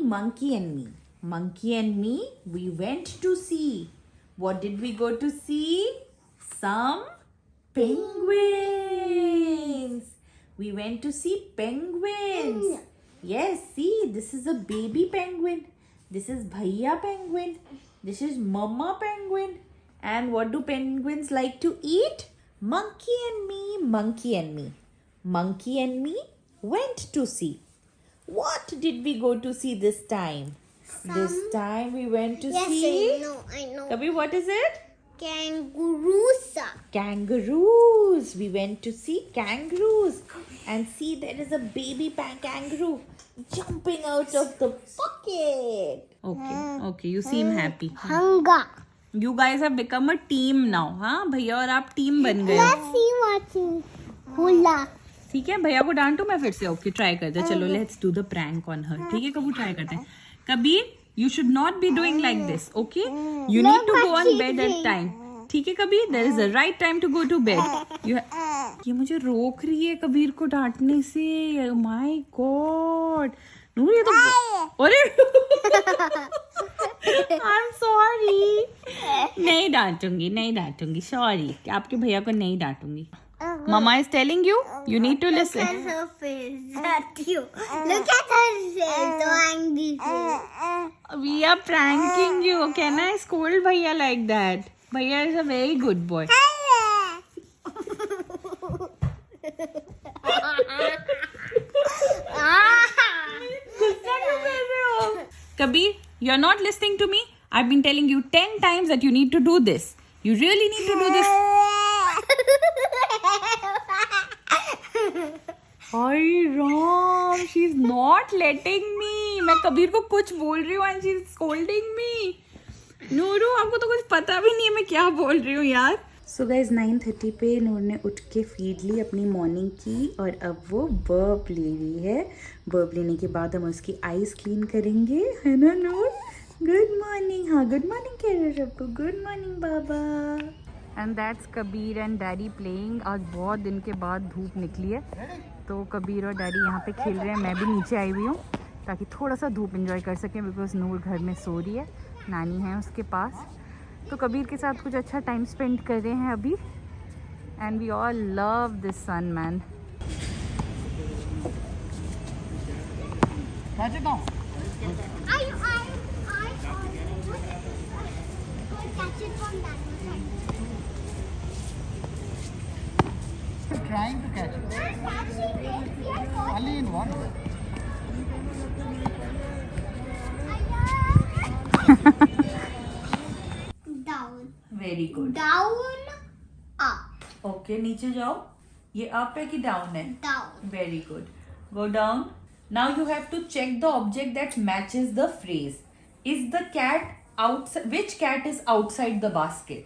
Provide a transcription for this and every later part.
Monkey and Me. Monkey and Me, we went to see. What did we go to see? Some penguins. We went to see penguins. Yes, see, this is a baby penguin. This is Bhaiya penguin. This is Mama penguin. And what do penguins like to eat? Monkey and Me, Monkey and Me. Monkey and Me went to see. What did we go to see this time? This time we went to see... Yes, I know. Kabir, what is it? Kangaroos. Kangaroos. We went to see kangaroos. And see, there is a baby kangaroo jumping out of the bucket. Okay, you seem happy. Hunger. You guys have become a team now, हाँ भैया और आप team बन गए. Let's see watching. Hula. ठीक है, भैया को डांटो, मैं फिर से ओके ट्राई करते हैं. चलो let's do the prank on her. ठीक है, कबूर ट्राई करते हैं. Kabir, you should not be doing like this, okay? You need to go on bed at time. ठीक है Kabir, there is a right time to go to bed. ये मुझे रोक रही है कबीर को डांटने से. My God. नूर, ये तो अरे आई एम सॉरी. नहीं डांटूंगी. सॉरी, आपके भैया को नहीं डांटूंगी. Mama is telling you, you need to listen. Look at her face. At you. Look at her face. So angry face. We are pranking you. Can I scold Bhaiya like that? Bhaiya is a very good boy. Kabir, you're not listening to me. I've been telling you 10 times that you need to do this. You really need to do this. Hi Ram, she's not letting me. मैं कबीर को कुछ बोल रही हूँ and she's scolding me. Nuru, आपको तो कुछ पता भी नहीं है मैं क्या बोल रही हूँ यार. So guys, 9:30 पे नूर ने उठ के फीड ली अपनी मॉर्निंग की और अब वो बर्प ले रही है. बर्प लेने के बाद हम उसकी आईज क्लीन करेंगे, है ना नूर? Good morning. हाँ, गुड मॉर्निंग कह रहे सबको. गुड मॉर्निंग बाबा. And that's Kabir and daddy playing. आज बहुत दिन के बाद धूप निकली है तो कबीर और डैडी यहाँ पे खेल रहे हैं. मैं भी नीचे आई हुई हूँ ताकि थोड़ा सा धूप एंजॉय कर सकें बिकॉज नूर घर में सो रही है, नानी है उसके पास. तो कबीर के साथ कुछ अच्छा टाइम स्पेंड कर रहे हैं अभी. And we all love this son man. Trying to catch it. Only in one. Down. Very good. Down. Up. Okay, नीचे जाओ. ये अप है कि डाउन है? Down. Very good. Go down. Now you have to check the object that matches the phrase. Is the cat outside? Which cat is outside the basket?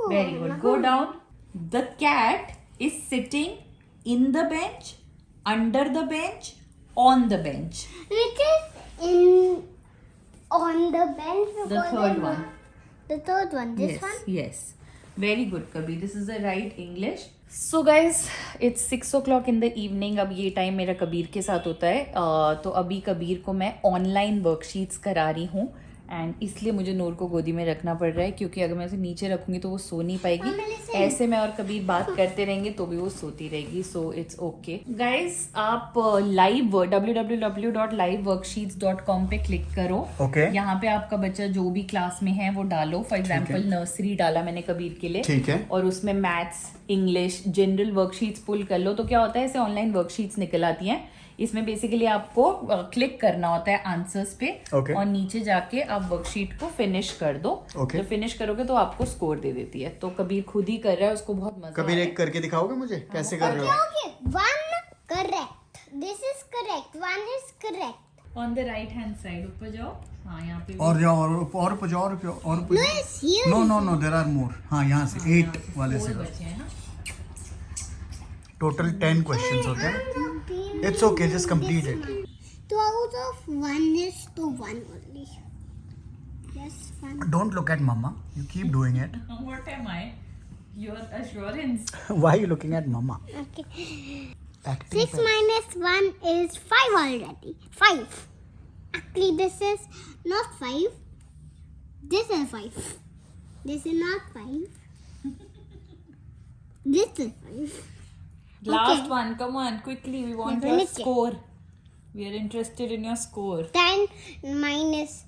Very good. Go down. The cat is sitting in the bench, under the bench, on the bench. Which is on the bench. The third one. The third one. This Yes, one. yes. Very good, Kabir. This is the right English. So guys, it's 6 o'clock in the evening. अब ये time मेरा कबीर के साथ होता है. तो अभी कबीर को मैं ऑनलाइन वर्कशीट्स करा रही हूँ एंड इसलिए मुझे नूर को गोदी में रखना पड़ रहा है क्योंकि अगर मैं उसे नीचे रखूँगी तो वो सो नहीं पाएगी. ऐसे मैं और कबीर बात करते रहेंगे तो भी वो सोती रहेगी. So it's okay. गाइज, आप लाइव www.liveworksheets.com पे क्लिक करो. Okay. यहाँ पे आपका बच्चा जो भी क्लास में है वो डालो. फॉर एग्जाम्पल नर्सरी डाला मैंने कबीर के लिए. ठीक है. और उसमें मैथ्स, इंग्लिश, जनरल वर्कशीट्स पुल कर लो तो क्या होता है, ऐसे ऑनलाइन वर्कशीट्स निकल आती हैं. इसमें बेसिकली आपको क्लिक करना होता है आंसर्स पे. Okay. और नीचे जाके आप वर्कशीट को फिनिश कर दो. Okay. जब फिनिश करोगे तो आपको स्कोर दे देती है. तो कबीर खुद ही कर रहा है, उसको बहुत मजा कबीर एक करके दिखाओगे मुझे कैसे कर रहे हो? Okay. One correct. This is correct. One is correct. On the right hand side ऊपर जाओ. हाँ, यहाँ पे और जाओ और ऊपर जाओ और ऊपर. No, it's here. No there are more. हाँ, यहाँ से 8 वाले से. बचे हैं ना. टोटल 10 क्वेश्चंस होते हैं. It's okay, just complete it. 2 out of 1 is to 1 only. Yes, 1. Don't look at mama, you keep doing it. What am I? Your assurance. Why are you looking at mama? Okay. Acting 6 minus 1 is 5 already. 5. Exactly, this is not 5. This is 5. This is not 5. This is 5. Last Okay. one, come on, quickly. We want Let your me check. score. We are interested in your score. 10 minus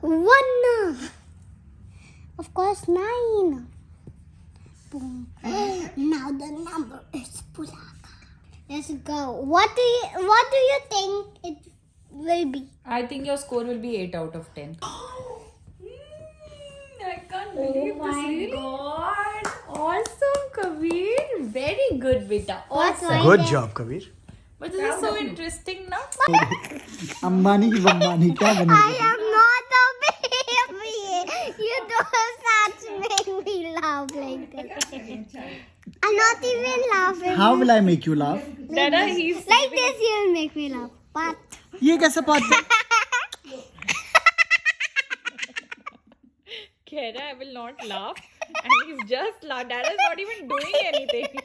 1. Of course, 9. Boom. Now the number is Pulaka. Let's go. What do you think it will be? I think your score will be 8 out of 10. I can't believe this. Really? God. Awesome, Kabir. Very good, beta. What's Awesome. why Good that- job, Kabir. But this is so interesting now. Ambani की बम्बानी क्या I बनेगी? am not a baby. You don't such make me laugh like that. I'm not even laughing. How will I make you laugh? Dada, he's Like this, you'll make me laugh. But ये कैसे बात है? Kera, I will not laugh. And he's just laughing. Dada's not even doing anything.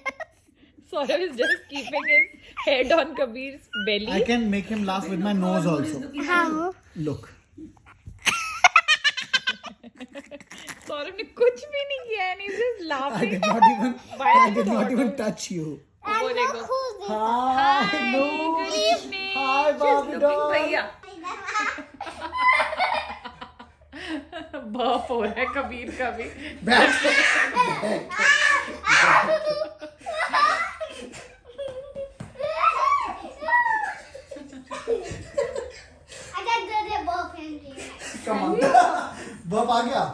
Saurav is just keeping his head on Kabir's belly. I can make him laugh with my nose also. how? Look. Saurabh ने कुछ भी नहीं किया and he's just I laughing. did not even. Why I did did you not not even do- touch you. And बोलेगा। look who's this. Hi, no. Good evening. Hi, Just Barbie looking doll. भैया। बाप हो रहा है कबीर का भी। I got the ball pen here. Come on. बब आ गया.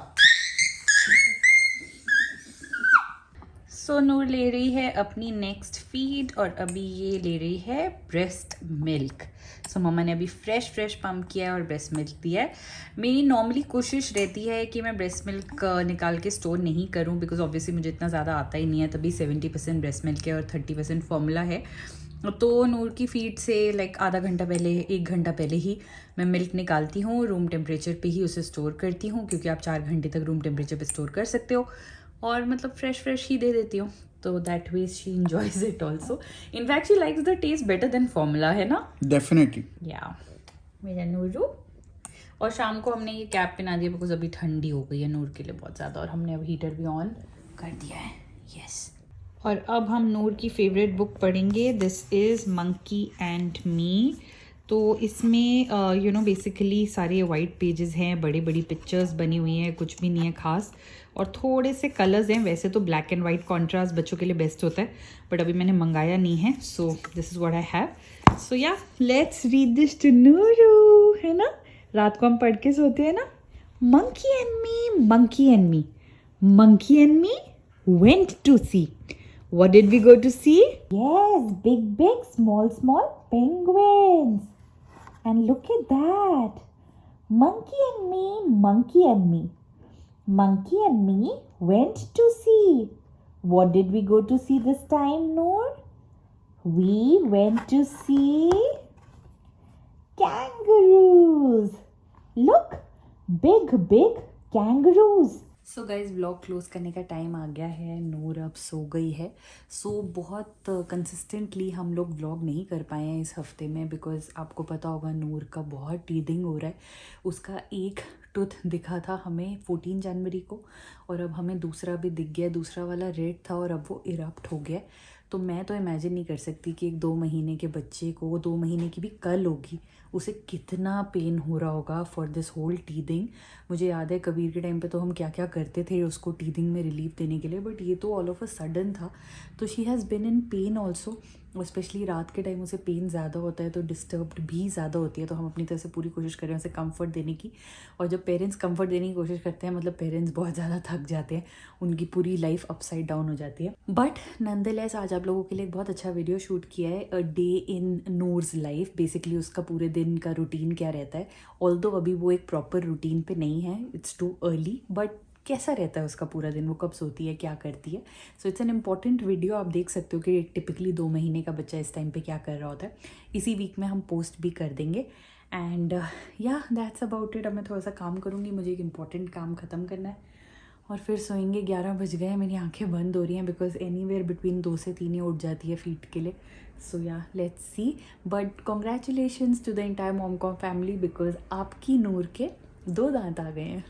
सो नूर ले रही है अपनी नेक्स्ट फीड और अभी ये ले रही है ब्रेस्ट मिल्क। सो मम्मा ने अभी फ्रेश पम्प किया है और ब्रेस्ट मिल्क दिया है। मेरी नॉर्मली कोशिश रहती है कि मैं ब्रेस्ट मिल्क निकाल के स्टोर नहीं करूं बिकॉज ऑब्वियसली मुझे इतना ज़्यादा आता ही नहीं है। तभी 70% ब्रेस्ट मिल्क है और 30% फॉर्मूला है। तो नूर की फीड से लाइक आधा घंटा पहले 1 घंटा पहले ही मैं मिल्क निकालती हूँ। रूम टेम्परेचर पे ही उसे स्टोर करती हूँ क्योंकि आप 4 घंटे तक रूम टेम्परेचर पे स्टोर कर सकते हो और मतलब फ्रेश ही दे देती हूँ। तो that way she enjoys it also. In fact, she likes the taste better than formula, है ना? Definitely. या मेरा नूरू। और शाम को हमने ये कैप पहना दिया बिकॉज अभी ठंडी हो गई है नूर के लिए बहुत ज़्यादा और हमने अब हीटर भी ऑन कर दिया है। यस और अब हम नूर की फेवरेट बुक पढ़ेंगे। This is monkey and me. तो इसमें यू नो बेसिकली सारे वाइट पेजेस हैं, बड़ी पिक्चर्स बनी हुई हैं, कुछ भी नहीं है खास और थोड़े से कलर्स हैं। वैसे तो ब्लैक एंड वाइट कॉन्ट्रास्ट बच्चों के लिए बेस्ट होता है बट अभी मैंने मंगाया नहीं है। So this is what I have. So या let's read this to Nooru, है ना? रात को हम पढ़ के सोते हैं ना। Monkey and me, monkey and me, monkey and me went to see. What did we go to see? Yes, big, small penguins. And look at that. Monkey and me, monkey and me. Monkey and me went to see. What did we go to see this time, Noor? We went to see kangaroos. Look, big kangaroos. So guys vlog close करने का time आ गया है। नूर अब सो गई है। सो बहुत consistently हम लोग व्लॉग नहीं कर पाए हैं इस हफ्ते में बिकॉज आपको पता होगा नूर का बहुत टीदिंग हो रहा है। उसका एक टूथ दिखा था हमें 14 जनवरी को और अब हमें दूसरा भी दिख गया। दूसरा वाला रेड था और अब वो इरप्ट हो गया। तो मैं तो इमेजिन नहीं कर सकती कि एक 2 महीने के बच्चे को 2 महीने की भी कल होगी उसे कितना पेन हो रहा होगा फॉर दिस होल टीदिंग। मुझे याद है कबीर के टाइम पे तो हम क्या क्या करते थे उसको टीदिंग में रिलीफ देने के लिए बट ये तो ऑल ऑफ अ सडन था। तो she has been in pen also और स्पेशली रात के टाइम उसे पेन ज़्यादा होता है तो डिस्टर्ब्ड भी ज़्यादा होती है। तो हम अपनी तरह से पूरी कोशिश कर रहे हैं उसे कंफर्ट देने की और जब पेरेंट्स कंफर्ट देने की कोशिश करते हैं मतलब पेरेंट्स बहुत ज़्यादा थक जाते हैं, उनकी पूरी लाइफ अपसाइड डाउन हो जाती है। बट नंदलेस आज आप लोगों के लिए एक बहुत अच्छा वीडियो शूट किया है, a day in Noor's life. Basically उसका पूरे दिन का रूटीन क्या रहता है। ऑल्दो अभी वो एक प्रॉपर रूटीन पे नहीं है, इट्स टू अर्ली, बट कैसा रहता है उसका पूरा दिन, वो कब सोती है, क्या करती है। So it's an important video. आप देख सकते हो कि टिपिकली 2 महीने का बच्चा इस टाइम पे क्या कर रहा होता है। इसी वीक में हम पोस्ट भी कर देंगे एंड या दैट्स अबाउट इट। अब मैं थोड़ा सा काम करूँगी, मुझे एक इम्पॉर्टेंट काम ख़त्म करना है और फिर सोएंगे। 11 बज गए हैं, मेरी आंखें बंद हो रही हैं बिकॉज एनीवेयर बिटवीन 2 से 3 ही उठ जाती है फीट के लिए। सो या let's see, but congratulations to the entire MomCom family because आपकी नूर के 2 दांत आ गए हैं।